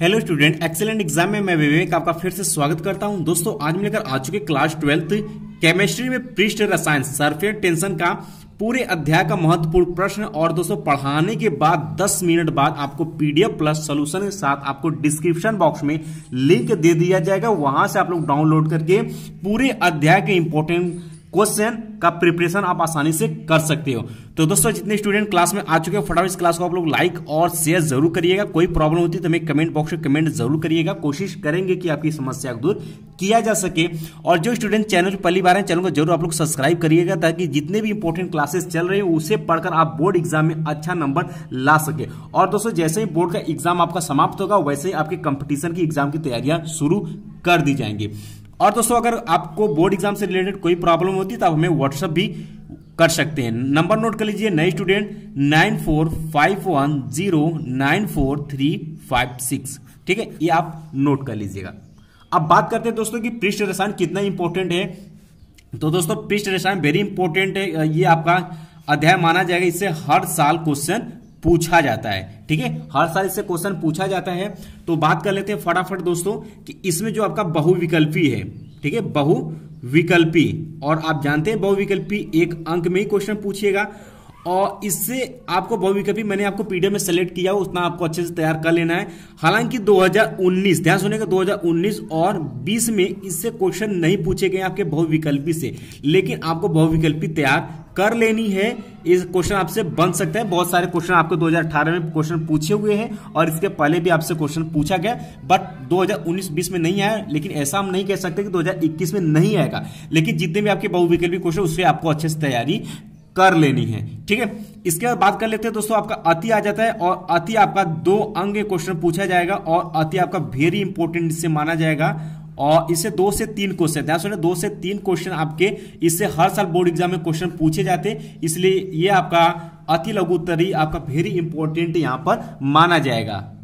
Hello student, excellent exam में मैं विवेक आपका फिर से स्वागत करता हूं। दोस्तों आज हम लेकर आ चुके क्लास 12th केमिस्ट्री में पृष्ठ रसायन सरफेस टेंशन का पूरे अध्याय का महत्वपूर्ण प्रश्न। और दोस्तों पढ़ाने के बाद 10 मिनट बाद आपको पीडीएफ प्लस सॉल्यूशन के साथ आपको डिस्क्रिप्शन बॉक्स में लिंक दे दिया जाएगा। वहां से आप लोग डाउनलोड करके पूरे अध्याय के इंपॉर्टेंट क्वेश्चन का प्रिपरेशन आप आसानी से कर सकते हो। तो दोस्तों जितने स्टूडेंट क्लास में आ चुके हैं फटाफट इस क्लास को आप लोग लाइक और शेयर जरूर करिएगा। कोई प्रॉब्लम होती है तो हमें कमेंट बॉक्स में कमेंट जरूर करिएगा। कोशिश करेंगे कि आपकी समस्या को दूर किया जा सके। और जो स्टूडेंट चैनल पर पहली बार है चैनल को जरूर आप लोग सब्सक्राइब करिएगा ताकि जितने भी इंपॉर्टेंट क्लासेस चल रहे हैं उसे पढ़कर आप बोर्ड एग्जाम में अच्छा नंबर ला सके। और दोस्तों जैसे ही बोर्ड का एग्जाम आपका समाप्त होगा वैसे ही आपके कंपटीशन की एग्जाम की तैयारियां शुरू कर दी जाएंगी। और दोस्तों अगर आपको बोर्ड एग्जाम से रिलेटेड कोई प्रॉब्लम होती है तो आप हमें व्हाट्सएप भी कर सकते हैं। नंबर नोट कर लीजिए, नए स्टूडेंट 9451094356। ठीक है, ये आप नोट कर लीजिएगा। अब बात करते हैं दोस्तों कि पृष्ठ रसायन कितना इंपॉर्टेंट है। तो दोस्तों पृष्ठ रसायन वेरी इंपॉर्टेंट है। ये आपका अध्याय माना जाएगा, इससे हर साल क्वेश्चन पूछा जाता है। ठीक है, हर साल इससे क्वेश्चन पूछा जाता है। तो बात कर लेते हैं फटाफट दोस्तों कि इसमें जो आपका बहुविकल्पी है, ठीक है, बहुविकल्पी, और आप जानते हैं बहुविकल्पी एक अंक में ही क्वेश्चन पूछिएगा। और इससे आपको बहुविकल्पी मैंने आपको पीडीएफ में सेलेक्ट किया उतना आपको अच्छे से तैयार कर लेना है। हालांकि 2019 ध्यान सुनिएगा 2019 और 20 में इससे क्वेश्चन नहीं पूछे गए आपके बहुविकल्पी से, लेकिन आपको बहुविकल्पी तैयार कर लेनी है। इस क्वेश्चन आपसे बन सकता है। बहुत सारे क्वेश्चन आपको 2018 में क्वेश्चन पूछे हुए हैं और इसके पहले भी आपसे क्वेश्चन पूछा गया, बट 2019-20 में नहीं आया। लेकिन ऐसा हम नहीं कह सकते कि 2021 में नहीं आएगा, लेकिन जितने भी आपके बहुविकल्पी क्वेश्चन उससे आपको अच्छे से तैयारी कर लेनी है। ठीक है, इसके बाद बात कर लेते हैं दोस्तों आपका अति आ जाता है। और अति आपका 2 अंक क्वेश्चन पूछा जाएगा और अति आपका वेरी इंपॉर्टेंट इससे माना जाएगा। और इससे 2 से 3 क्वेश्चन, ध्यान सुनिए, 2 से 3 क्वेश्चन आपके इससे हर साल बोर्ड एग्जाम में क्वेश्चन पूछे जाते हैं, इसलिए ये आपका अति लघु उत्तरी आपका वेरी इंपॉर्टेंट यहां पर माना जाएगा।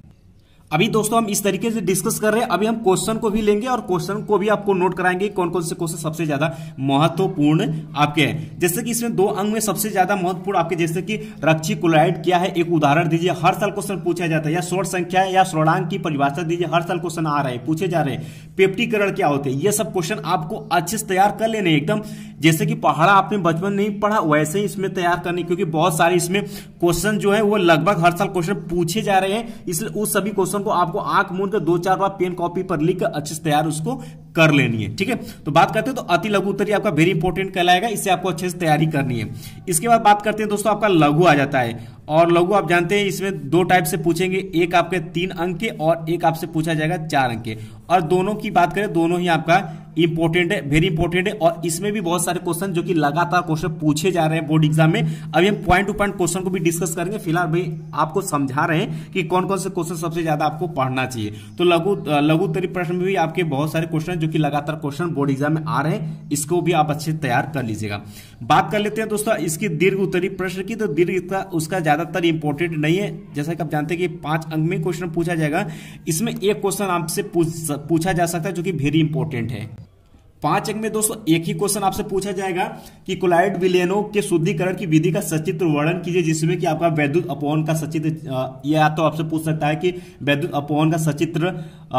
अभी दोस्तों हम इस तरीके से डिस्कस कर रहे हैं, अभी हम क्वेश्चन को भी लेंगे और क्वेश्चन को भी आपको नोट कराएंगे कौन कौन से क्वेश्चन सबसे ज्यादा महत्वपूर्ण आपके हैं। जैसे कि इसमें 2 अंक में सबसे ज्यादा महत्वपूर्ण आपके जैसे कि रक्षी क्लोराइड क्या है, एक उदाहरण दीजिए, हर साल क्वेश्चन पूछा जाता है। या शोर संख्या या श्रोणांक की परिभाषा दीजिए, हर साल क्वेश्चन आ रहे हैं, पूछे जा रहे हैं। पेप्टीकरण क्या होते हैं, ये सब क्वेश्चन आपको अच्छे से तैयार कर लेने, एकदम जैसे कि पहाड़ा आपने बचपन नहीं पढ़ा वैसे ही इसमें तैयार करने, क्योंकि बहुत सारे इसमें क्वेश्चन जो है वो लगभग हर साल क्वेश्चन पूछे जा रहे हैं। इसलिए उस सभी क्वेश्चन को आपको आंख मूंद कर 2-4 बार पेन कॉपी पर लिखकर अच्छे से तैयार उसको कर लेनी है। ठीक है, तो बात करते हैं तो अति लघु उत्तरी आपका वेरी इंपॉर्टेंट कहलाएगा, इससे आपको अच्छे से तैयारी करनी है। इसके बाद बात करते हैं दोस्तों आपका लघु आ जाता है। और लघु आप जानते हैं इसमें 2 टाइप से पूछेंगे, एक आपके 3 अंक के और एक आपसे पूछा जाएगा 4 अंक के। और दोनों की बात करें दोनों ही आपका इंपॉर्टेंट है, वेरी इंपॉर्टेंट है। और इसमें भी बहुत सारे क्वेश्चन जो कि लगातार क्वेश्चन पूछे जा रहे हैं बोर्ड एग्जाम में। अभी हम पॉइंट टू पॉइंट क्वेश्चन को भी डिस्कस करेंगे। फिलहाल भाई आपको समझा रहे हैं कि कौन कौन से क्वेश्चन सबसे ज्यादा आपको पढ़ना चाहिए। तो लघु उत्तरी प्रश्न में भी आपके बहुत सारे क्वेश्चन जो कि लगातार क्वेश्चन बोर्ड एग्जाम में आ रहे हैं, इसको भी आप अच्छे से तैयार कर लीजिएगा। बात कर लेते हैं दोस्तों इसकी दीर्घ उत्तरी प्रश्न की। तो दीर्घ उसका ज्यादातर इंपॉर्टेंट नहीं है, जैसा कि आप जानते हैं कि 5 अंक में क्वेश्चन पूछा जाएगा। इसमें एक क्वेश्चन आपसे पूछा जा सकता है जो कि वेरी इंपॉर्टेंट है। 5 अंक में दोस्तों एक ही क्वेश्चन आपसे पूछा जाएगा कि क्लोराइड विलयनों के शुद्धिकरण की विधि का सचित्र वर्णन कीजिए, जिसमें कि आपका वैद्युत अपवहन का सचित्र, या तो आपसे पूछ सकता है कि वैद्युत अपवहन का सचित्र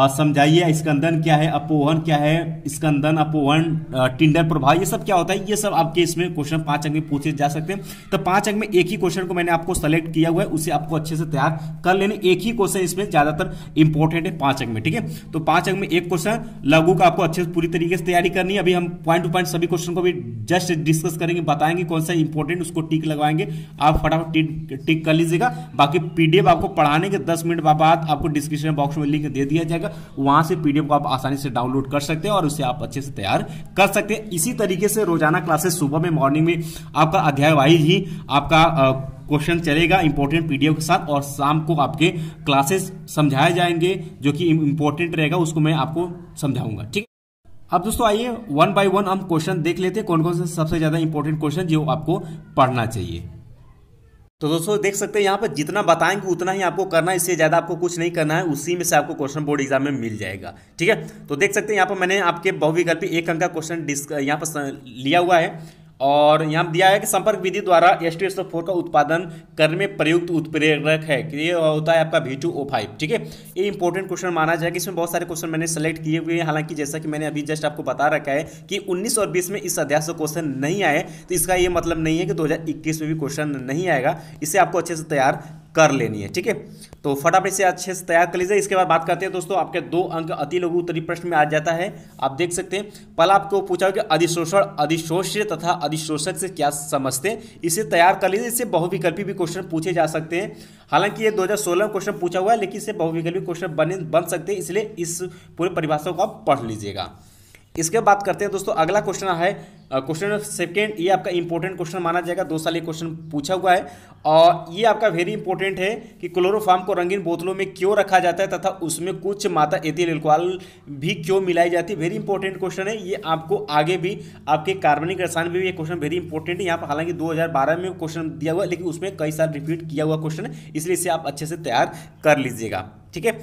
समझाइए, स्कंदन क्या है, अपवहन क्या है, स्कंदन, अपवहन, टिंडर प्रभाव, ये सब क्या होता है, ये सब आपके इसमें क्वेश्चन 5 अंक में पूछे जा सकते हैं। तो 5 अंक में एक ही क्वेश्चन को मैंने आपको सेलेक्ट किया हुआ है, उसे आपको अच्छे से तैयार कर लेने। एक ही क्वेश्चन इसमें ज्यादातर इंपॉर्टेंट है 5 अंक में। ठीक है, तो 5 अंक में एक क्वेश्चन लघु का आपको अच्छे से पूरी तरीके से तैयारी करनी है। अभी हम पॉइंट टू पॉइंट सभी क्वेश्चन को भी जस्ट डिस्कस करेंगे, बताएंगे कौन सा इंपॉर्टेंट, उसको टिक लगवाएंगे। आप फटाफट टिक कर लीजिएगा। बाकी पीडीएफ आपको पढ़ाने के 10 मिनट बाद आपको डिस्क्रिप्शन बॉक्स में लिंक दे दिया जाएगा, वहां से पीडीएफ को आप आसानी से डाउनलोड कर सकते हैं और उसे आप अच्छे से तैयार कर सकते हैं। इसी तरीके से रोजाना क्लासेस सुबह में मॉर्निंग में आपका अध्याय वाइज ही आपका क्वेश्चन चलेगा इंपॉर्टेंट पीडीएफ के साथ, और शाम को आपके क्लासेस समझाए जाएंगे जो कि इंपॉर्टेंट रहेगा, उसको मैं आपको समझाऊंगा। ठीक है, अब दोस्तों आइए 1 बाय 1 हम क्वेश्चन देख लेते हैं कौन कौन से सबसे ज्यादा इंपॉर्टेंट क्वेश्चन जो आपको पढ़ना चाहिए। तो दोस्तों देख सकते हैं यहाँ पर जितना बताएंगे उतना ही आपको करना है, इससे ज्यादा आपको कुछ नहीं करना है, उसी में से आपको क्वेश्चन बोर्ड एग्जाम में मिल जाएगा। ठीक है, तो देख सकते हैं यहाँ पर मैंने आपके बहुविकल्पी 1 अंक का क्वेश्चन यहाँ पर लिया हुआ है। और यहाँ दिया है कि संपर्क विधि द्वारा H2SO4 का उत्पादन करने में प्रयुक्त उत्प्रेरक है कि ये होता है आपका V2O5। ठीक है, ये इंपॉर्टेंट क्वेश्चन माना जाएगा। इसमें बहुत सारे क्वेश्चन मैंने सेलेक्ट किए हुए हैं, हालांकि जैसा कि मैंने अभी जस्ट आपको बता रखा है कि 19 और 20 में इस अध्याय से क्वेश्चन नहीं आए, तो इसका ये मतलब नहीं है कि 2021 में भी क्वेश्चन नहीं आएगा। इसे आपको अच्छे से तैयार कर लेनी है। ठीक है, तो फटाफट से अच्छे से तैयार कर लीजिए। इसके बाद बात करते हैं दोस्तों, आपके 2 अंक अति लघु उत्तरीय प्रश्न में आ जाता है। आप देख सकते हैं, पहला आपको पूछा कि अधिशोषण, अधिशोष्य तथा अधिशोषक से क्या समझते हैं, इसे तैयार कर लीजिए। इससे बहुविकल्पी भी क्वेश्चन पूछे जा सकते हैं। हालांकि ये 2016 में क्वेश्चन पूछा हुआ है, लेकिन इससे बहुविकल्पी क्वेश्चन बन सकते हैं, इसलिए इस पूरे परिभाषा को आप पढ़ लीजिएगा। इसके बात करते हैं दोस्तों, अगला क्वेश्चन है क्वेश्चन सेकंड। ये आपका इंपॉर्टेंट क्वेश्चन माना जाएगा, 2 साल ये क्वेश्चन पूछा हुआ है और ये आपका वेरी इंपॉर्टेंट है कि क्लोरोफॉर्म को रंगीन बोतलों में क्यों रखा जाता है तथा उसमें कुछ मात्रा एथिल अल्कोहल भी क्यों मिलाई जाती है। वेरी इंपॉर्टेंट क्वेश्चन है ये, आपको आगे भी आपके कार्बनिक रसायन में भी ये क्वेश्चन वेरी इंपॉर्टेंट है। यहाँ पर हालांकि 2012 में क्वेश्चन दिया हुआ है, लेकिन उसमें कई साल रिपीट किया हुआ क्वेश्चन है, इसलिए इसे आप अच्छे से तैयार कर लीजिएगा। ठीक है,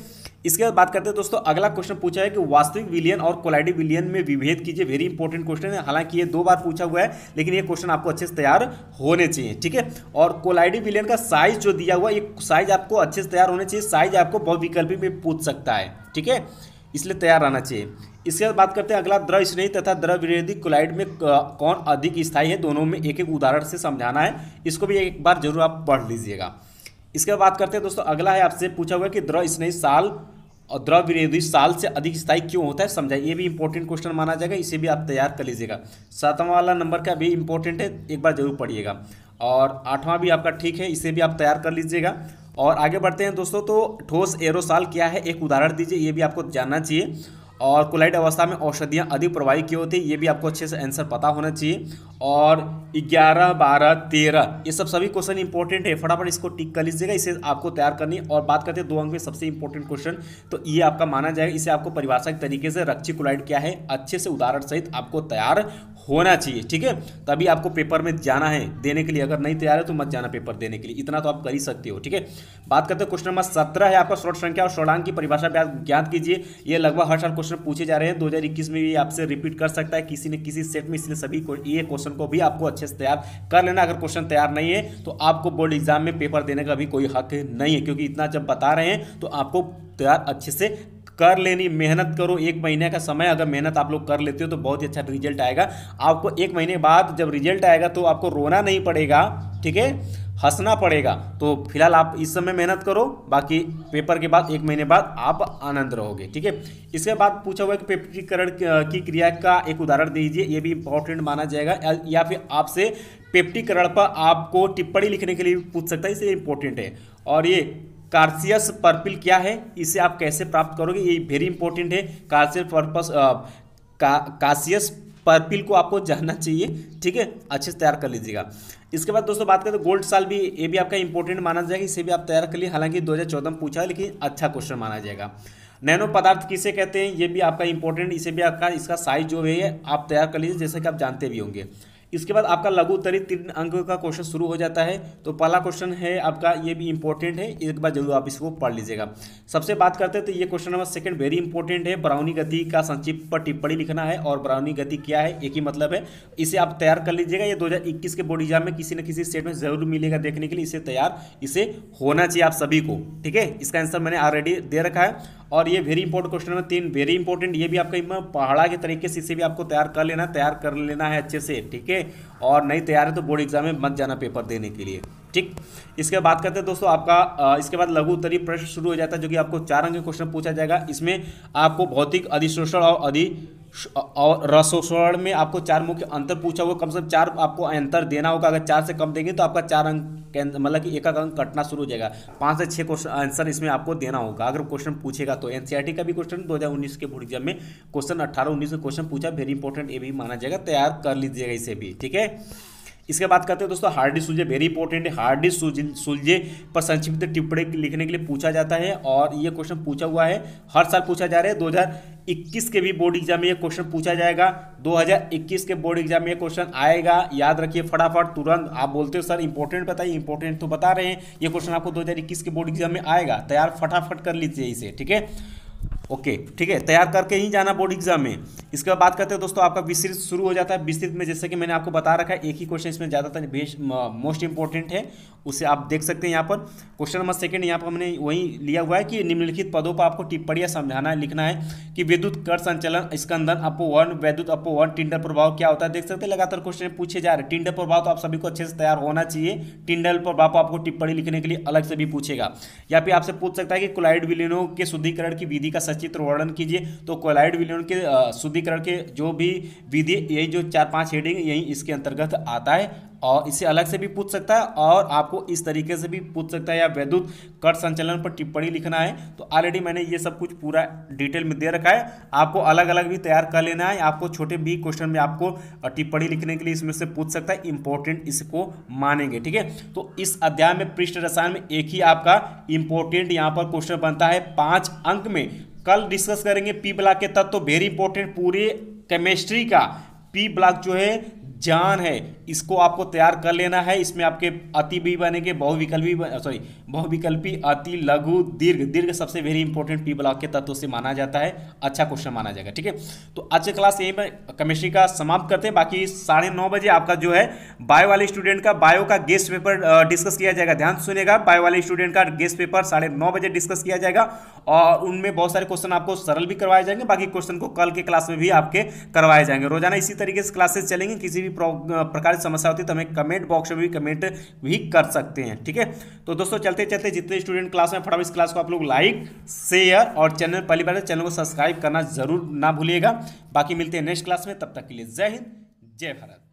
इसके बाद बात करते हैं दोस्तों, अगला क्वेश्चन पूछा है कि वास्तविक विलयन और कोलाइडी विलयन में विभेद कीजिए। वेरी इंपॉर्टेंट क्वेश्चन है, हालांकि ये 2 बार पूछा हुआ है, लेकिन ये क्वेश्चन आपको अच्छे से तैयार होने चाहिए। ठीक है, और कोलाइडी विलयन का साइज जो दिया हुआ है, ये साइज आपको अच्छे से तैयार होने चाहिए। साइज आपको बहुविकल्पी में पूछ सकता है। ठीक है, इसलिए तैयार रहना चाहिए। इसके बाद बात करते हैं अगला, द्रव स्नेही तथा द्रव विरोधी कोलाइड में कौन अधिक स्थायी है, दोनों में एक एक उदाहरण से समझाना है। इसको भी एक बार जरूर आप पढ़ लीजिएगा। इसके बाद बात करते हैं दोस्तों, अगला है आपसे पूछा हुआ है कि द्रव स्नेही साल और द्रव विरोधी साल से अधिक स्थायी क्यों होता है, समझाइए। ये भी इंपॉर्टेंट क्वेश्चन माना जाएगा, इसे भी आप तैयार कर लीजिएगा। 7वां वाला नंबर का भी इंपॉर्टेंट है, एक बार जरूर पढ़िएगा। और 8वां भी आपका ठीक है, इसे भी आप तैयार कर लीजिएगा। और आगे बढ़ते हैं दोस्तों, तो ठोस एरोसॉल क्या है, एक उदाहरण दीजिए, ये भी आपको जानना चाहिए। और कोलाइड अवस्था में औषधियाँ अधिक प्रभावी क्यों होती है, ये भी आपको अच्छे से आंसर पता होना चाहिए। और 11, 12, 13 ये सभी क्वेश्चन इंपॉर्टेंट है, फटाफट इसको टिक कर लीजिएगा, इसे आपको तैयार करनी है। और बात करते हैं 2 अंक में सबसे इंपॉर्टेंट क्वेश्चन, तो ये आपका माना जाएगा, इसे आपको परिभाषा के तरीके से रक्षी कोलाइड क्या है अच्छे से उदाहरण सहित आपको तैयार होना चाहिए। ठीक है, तभी आपको पेपर में जाना है देने के लिए। अगर नहीं तैयार है तो मत जाना पेपर देने के लिए, इतना तो आप कर ही सकते हो। ठीक है, बात करते हैं क्वेश्चन नंबर 17 है आपका, स्रोत संख्या और स्रोतांक की परिभाषा ज्ञात कीजिए। ये लगभग हर साल क्वेश्चन पूछे जा रहे हैं, 2021 में भी आपसे रिपीट कर सकता है किसी न किसी सेट में, इसलिए सभी ये क्वेश्चन को भी आपको अच्छे से तैयार कर लेना। अगर क्वेश्चन तैयार नहीं है तो आपको बोर्ड एग्जाम में पेपर देने का भी कोई हक नहीं है, क्योंकि इतना जब बता रहे हैं तो आपको तैयार अच्छे से कर लेनी। मेहनत करो, 1 महीने का समय अगर मेहनत आप लोग कर लेते हो तो बहुत ही अच्छा रिजल्ट आएगा। आपको 1 महीने बाद जब रिजल्ट आएगा तो आपको रोना नहीं पड़ेगा, ठीक है, हंसना पड़ेगा। तो फिलहाल आप इस समय मेहनत करो, बाकी पेपर के बाद 1 महीने बाद आप आनंद रहोगे। ठीक है, इसके बाद पूछा हुआ है कि पेप्टीकरण की क्रिया का एक उदाहरण दीजिए, ये भी इंपॉर्टेंट माना जाएगा। या फिर आपसे पेप्टीकरण पर आपको टिप्पणी लिखने के लिए पूछ सकता है, इसलिए इंपॉर्टेंट है। और ये कार्सियस पर्पिल क्या है, इसे आप कैसे प्राप्त करोगे, ये वेरी इंपॉर्टेंट है। कार्सियस पर्पिल को आपको जानना चाहिए। ठीक है, अच्छे से तैयार कर लीजिएगा। इसके बाद दोस्तों बात करें तो गोल्ड साल भी, ये भी आपका इंपॉर्टेंट माना जाएगा, इसे भी आप तैयार कर लिए। हालांकि 2014 में पूछा है, लेकिन अच्छा क्वेश्चन माना जाएगा। नैनो पदार्थ किसे कहते हैं, ये भी आपका इंपॉर्टेंट, इसे भी आपका इसका साइज जो है आप तैयार कर लीजिए, जैसे कि आप जानते भी होंगे। इसके बाद आपका लघु उत्तरीय 3 अंक का क्वेश्चन शुरू हो जाता है। तो पहला क्वेश्चन है आपका, ये भी इंपॉर्टेंट है, एक बार जरूर आप इसको पढ़ लीजिएगा। सबसे बात करते हैं तो ये क्वेश्चन नंबर 2 वेरी इंपॉर्टेंट है। ब्राउनी गति का संक्षिप्त पर टिप्पणी लिखना है, और ब्राउनी गति क्या है एक ही मतलब है, इसे आप तैयार कर लीजिएगा। ये 2021 के बोर्ड एग्जाम में किसी न किसी सेट में जरूर मिलेगा देखने के लिए, इसे होना चाहिए आप सभी को। ठीक है, इसका आंसर मैंने ऑलरेडी दे रखा है। और ये very important question number 3 very important, ये भी आपका पहाड़ा के तरीके से इसे भी आपको तैयार कर लेना है अच्छे से। ठीक है, और नहीं तैयार है तो बोर्ड एग्जाम में मत जाना पेपर देने के लिए। ठीक, इसके बात करते हैं दोस्तों आपका इसके बाद लघु उत्तरीय प्रश्न शुरू हो जाता है, जो कि आपको 4 अंक क्वेश्चन पूछा जाएगा। इसमें आपको भौतिक अधिशोषण और रसोषण में आपको 4 मुख्य अंतर पूछा हुआ, कम से कम 4 आपको अंतर देना होगा। अगर 4 से कम देंगे तो आपका 4 अंक मतलब कि 1 अंक कटना शुरू हो जाएगा। 5 से 6 क्वेश्चन आंसर इसमें आपको देना होगा अगर क्वेश्चन पूछेगा तो। एनसीईआरटी का भी क्वेश्चन 2019 के बोर्ड एग्जाम में क्वेश्चन 18-19 में क्वेश्चन पूछा, वेरी इंपॉर्टेंट, ये भी माना जाएगा, तैयार कर लीजिएगा इसे भी। ठीक है, इसके बात करते हैं दोस्तों हार्डी सुलझे, वेरी इंपॉर्टेंट है। हार्डी सुलझे पर संक्षिप्त टिप्पणी लिखने के लिए पूछा जाता है, और ये क्वेश्चन पूछा हुआ है, हर साल पूछा जा रहा है। 2021 के भी बोर्ड एग्जाम में ये क्वेश्चन पूछा जाएगा, 2021 के बोर्ड एग्जाम में ये क्वेश्चन आएगा। याद रखिए फटाफट, तुरंत। आप बोलते हो सर इंपॉर्टेंट बताइए, इंपॉर्टेंट तो बता रहे हैं, ये क्वेश्चन आपको 2021 के बोर्ड एग्जाम में आएगा, तैयार फटाफट कर लीजिए इसे। ठीक है, ओके ठीक है, तैयार करके ही जाना बोर्ड एग्जाम में। इसके बाद बात करते हैं दोस्तों, आपका विस्तृत शुरू हो जाता है। विस्तृत में जैसे कि मैंने आपको बता रखा है, एक ही क्वेश्चन इसमें ज़्यादातर मोस्ट इंपॉर्टेंट है, उसे आप देख सकते हैं यहाँ पर। क्वेश्चन नंबर सेकंड यहाँ पर हमने वही लिया हुआ है कि निम्नलिखित पदों पर आपको टिप्पणियाँ समझाना है, लिखना है कि विद्युत कर संचलन, स्कंदन, अपवहन, वैद्युत अपवहन, टिंडल प्रभाव क्या होता है। देख सकते हैं लगातार क्वेश्चन पूछे जा रहे हैं। टिंडल प्रभाव तो आप सभी को अच्छे से तैयार होना चाहिए। टिंडल प्रभाव को आपको टिप्पणी लिखने के लिए अलग से भी पूछेगा। या फिर आपसे पूछ सकता है कि क्लोराइड विलयनों के शुद्धिकरण की विधि का सचित्र वर्णन कीजिए। तो क्लोराइड विलयन के शुद्धिकरण के जो भी विधि, यही जो 4-5 हेडिंग यही इसके अंतर्गत आता है, और इससे अलग से भी पूछ सकता है और आपको इस तरीके से भी पूछ सकता है। या वैद्युत कण संचलन पर टिप्पणी लिखना है, तो ऑलरेडी मैंने ये सब कुछ पूरा डिटेल में दे रखा है, आपको अलग अलग भी तैयार कर लेना है। आपको छोटे भी क्वेश्चन में आपको टिप्पणी लिखने के लिए इसमें से पूछ सकता है, इंपॉर्टेंट इसको मानेंगे। ठीक है, तो इस अध्याय में पृष्ठ रसायन में एक ही आपका इंपॉर्टेंट यहाँ पर क्वेश्चन बनता है 5 अंक में। कल डिस्कस करेंगे पी ब्लॉक के तत्व, बहु इंपॉर्टेंट पूरे केमिस्ट्री का पी ब्लॉक जो है जान है, इसको आपको तैयार कर लेना है। इसमें आपके अति भी बनेंगे, बहुविकल्पी, अति, लघु, दीर्घ। दीर्घ सबसे वेरी इंपॉर्टेंट पी ब्लॉक के तत्वों से माना जाता है, अच्छा क्वेश्चन माना जाएगा। ठीक है, तो आज की क्लास यहीं पर केमिस्ट्री का समाप्त करते हैं। बाकी 9:30 बजे आपका जो है बायो वाले स्टूडेंट का बायो का गेस्ट पेपर डिस्कस किया जाएगा। ध्यान सुनेगा, बायो वाले स्टूडेंट का गेस्ट पेपर 9:30 बजे डिस्कस किया जाएगा, और उनमें बहुत सारे क्वेश्चन आपको सरल भी करवाए जाएंगे, बाकी क्वेश्चन को कल के क्लास में भी आपके करवाए जाएंगे। रोजाना इसी तरीके से क्लासेस चलेंगे। किसी भी प्रकार की समस्या होती है तो हमें कमेंट बॉक्स में भी कमेंट भी कर सकते हैं। ठीक है, तो दोस्तों चलते चलते जितने स्टूडेंट क्लास में, फटाफट इस क्लास को आप लोग लाइक, शेयर और चैनल पहली बार चैनल को सब्सक्राइब करना जरूर ना भूलिएगा। बाकी मिलते हैं नेक्स्ट क्लास में, तब तक के लिए जय हिंद, जय भारत।